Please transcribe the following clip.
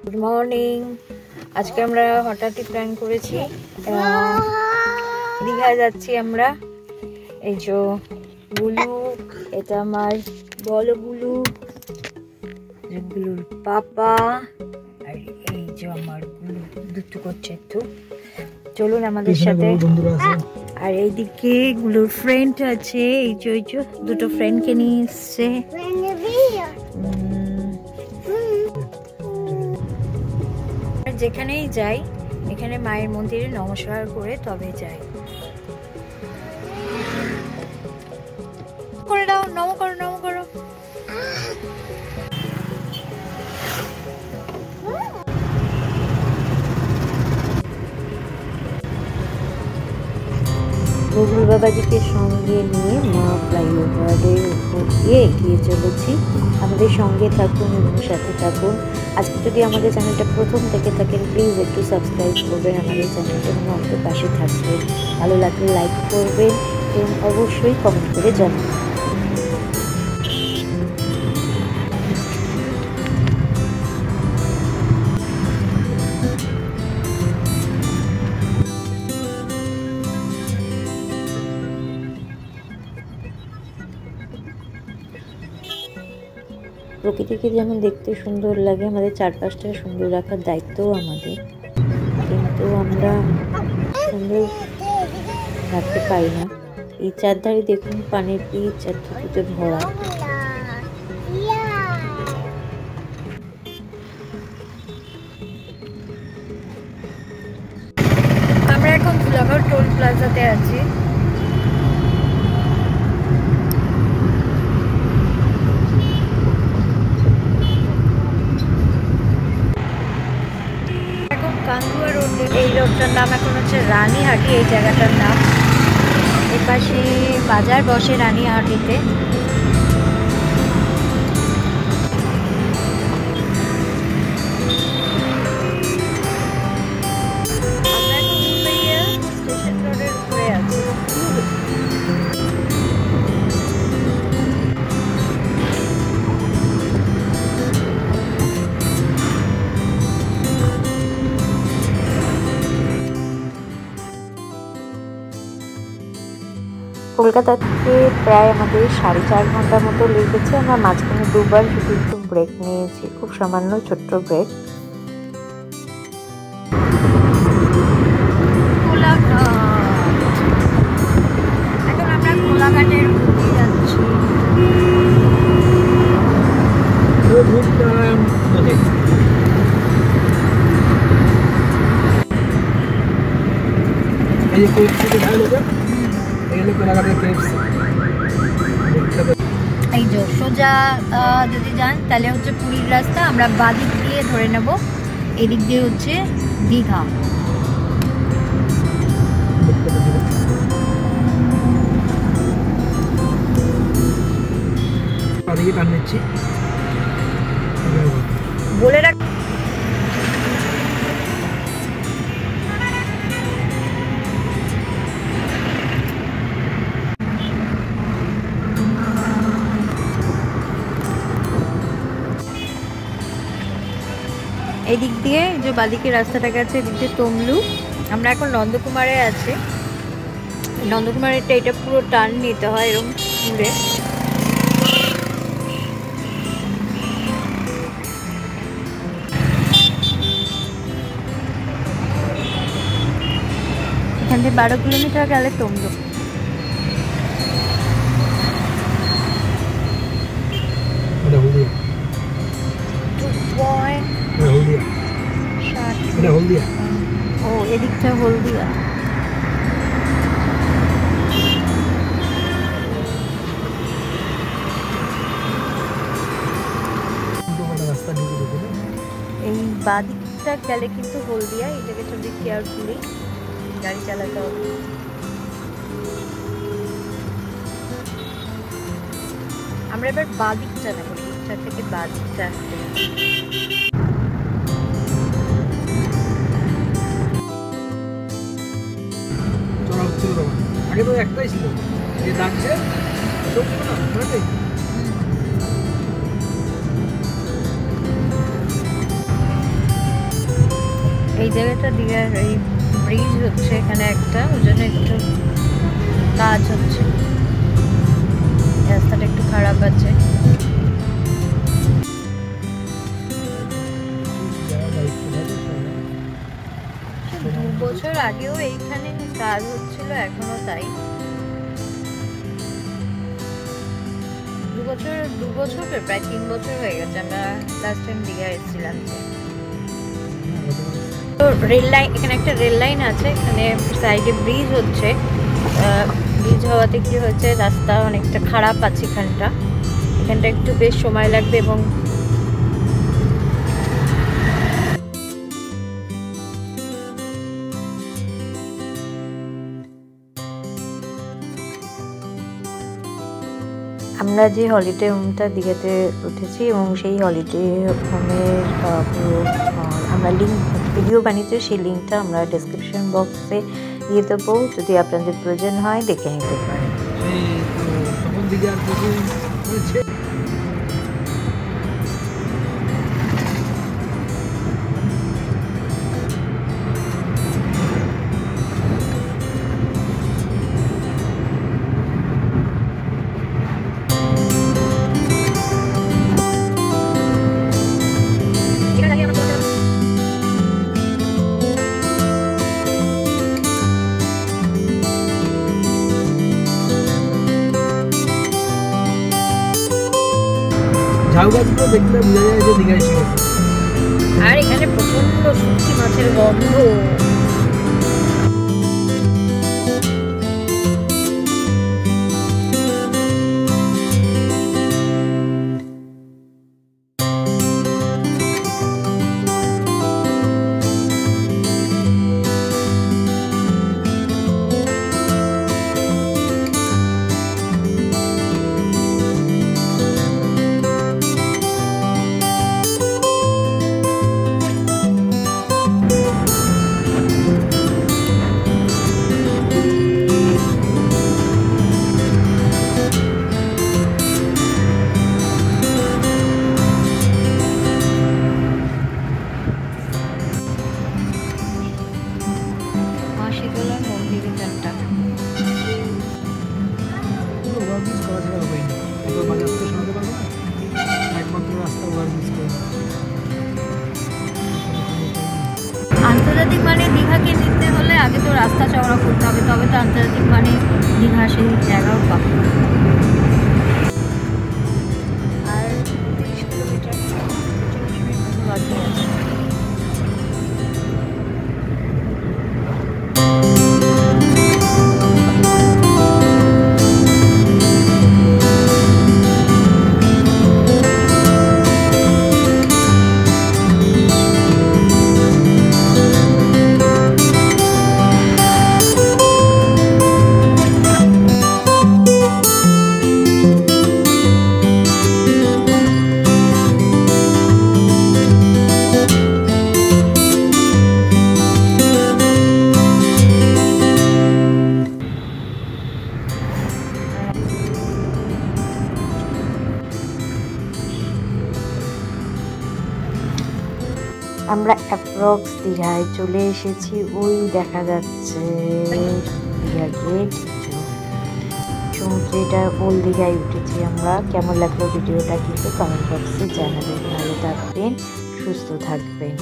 Good morning. আজকে আমরা হঠাৎই প্ল্যান করেছি দীঘা যাচ্ছি আমরা। এই যে গুলু, এটা আমার বলো গুলু, গুলুর পাপা, আর এই যে আমার গুলু দুটো করছে একটু। চলুন আমাদের সাথে। আর এইদিকে গুলুর ফ্রেন্ড আছে, এই যে দুটো ফ্রেন্ডকে নিয়ে এসছে। যেখানেই যাই এখানে মায়ের মন্দিরে নমস্কার করে তবে যাই। করে দাও, নম করো, নম করো। গুগল বাবাজিকে সঙ্গে নিয়ে মা ফ্লাইওভারের উপর দিয়ে এগিয়ে চলেছি। আমাদের সঙ্গে থাকুন এবং সাথে থাকুন। আজকে যদি আমাদের চ্যানেলটা প্রথম থেকে থাকেন প্লিজ একটু সাবস্ক্রাইব করবেন আমাদের চ্যানেলটা এবং আমাদের পাশে থাকবেন। ভালো লাগলে লাইক করবেন এবং অবশ্যই কমেন্ট করে জানাবেন। প্রকৃতিকে যেমন দেখতে সুন্দর লাগে, আমাদের চারপাশটা সুন্দর রাখার দায়িত্বও আমাদের, কিন্তু আমরা সুন্দর রাখতে পারি না। এই চারধারে দেখুন পানির পিচ আর থুতুতে ভরা। আমরা এখন ধুলাগড় টোল প্লাজাতে আছি। কান্দুয়া রোড, এই রোডটার নাম এখন হচ্ছে রানীহাটি, এই জায়গাটার নাম। এপাশে বাজার বসে রানীহাটিতে। আমরা এখন স্টেশন রোডের উপরে আছি। কলকাতা থেকে প্রায় আমাদের 4.5 ঘন্টার মতো লেগেছে। আমরা মাঝখানে দুবার শুধু একটু ব্রেক নিয়েছি, খুব সামান্য ছোট্ট ব্রেক। এখন আমরা কোলাঘাটের দিকে যাচ্ছি। এই যে সোজা যদি যান তাহলে হচ্ছে পুরীর রাস্তা, আমরা বাদিক দিয়ে ধরে নেব। এদিক দিয়ে হচ্ছে দীঘা। বলে রাখ এদিক দিয়ে যে বাদিকে রাস্তাটা গেছে, এদিক দিয়ে তমলুক। আমরা এখন নন্দকুমারে আছি। নন্দকুমারেরটা এটা পুরো টার্ন নিতে হয় এরকম ঘুরে। এখান থেকে 12 কিলোমিটার গেলে তমলুক। ও এদিকটা হলদিয়া। এই বাদিকটা গেলে কিন্তু হলদিয়া। এই জায়গাটা বেশ কেয়ারফুলি গাড়ি চালাতে হবে। আমরা এবার বাদিকটা নেব, দিকটা থেকে বাদিকটা আসতে। আগে তো একটাই ছিল, যে ডাকছে এই জায়গাটা দীঘার এই ব্রিজ হচ্ছে এখানে একটা, ওই জন্য একটু কাজ হচ্ছে, রাস্তাটা একটু খারাপ আছে। 2 বছর আগেও এইখানে কাজ হচ্ছিল, এখনো তাই। 2 বছর প্রায় 3 বছর হয়ে গেছে আমরা লাস্ট টাইম দীঘা এসেছিলাম। তো রেল লাইন, এখানে একটা রেল লাইন আছে, এখানে সাইডে ব্রিজ হচ্ছে। ব্রিজ হওয়াতে কি হয়েছে, রাস্তা অনেকটা খারাপ আছে এখানটা একটু বেশ সময় লাগবে। এবং আমরা যে হলিডে হোমটা দীঘাতে উঠেছি এবং সেই হলিডে হোমের পুরো আমরা লিঙ্ক ভিডিও বানিয়েছি, সেই লিঙ্কটা আমরা ডেসক্রিপশন বক্সে দিয়ে দেবো, যদি আপনাদের প্রয়োজন হয় দেখে নিতে পারেন। ঝাউ গাছগুলো দেখলে বোঝা যায় যে দীঘায় এসে গেছে। আর এখানে প্রচন্ড শুটকি মাছের গন্ধ। আন্তর্জাতিক মানে দীঘাকে নিতে হলে আগে তো রাস্তা চওড়া করতে হবে, তবে তো আন্তর্জাতিক মানে দীঘা সেই জায়গাও পাবো। আর 30 কিলোমিটার বাকি আছে। আমরা অ্যাপ্রক্স দীঘায় চলে এসেছি, ওই দেখা যাচ্ছে দীঘা গেট। সমুদ্রেটা ওল্ড দীঘায় উঠেছি আমরা। কেমন লাগলো ভিডিওটা কিন্তু কমেন্ট বক্সে জানাবেন। ভালো থাকবেন, সুস্থ থাকবেন।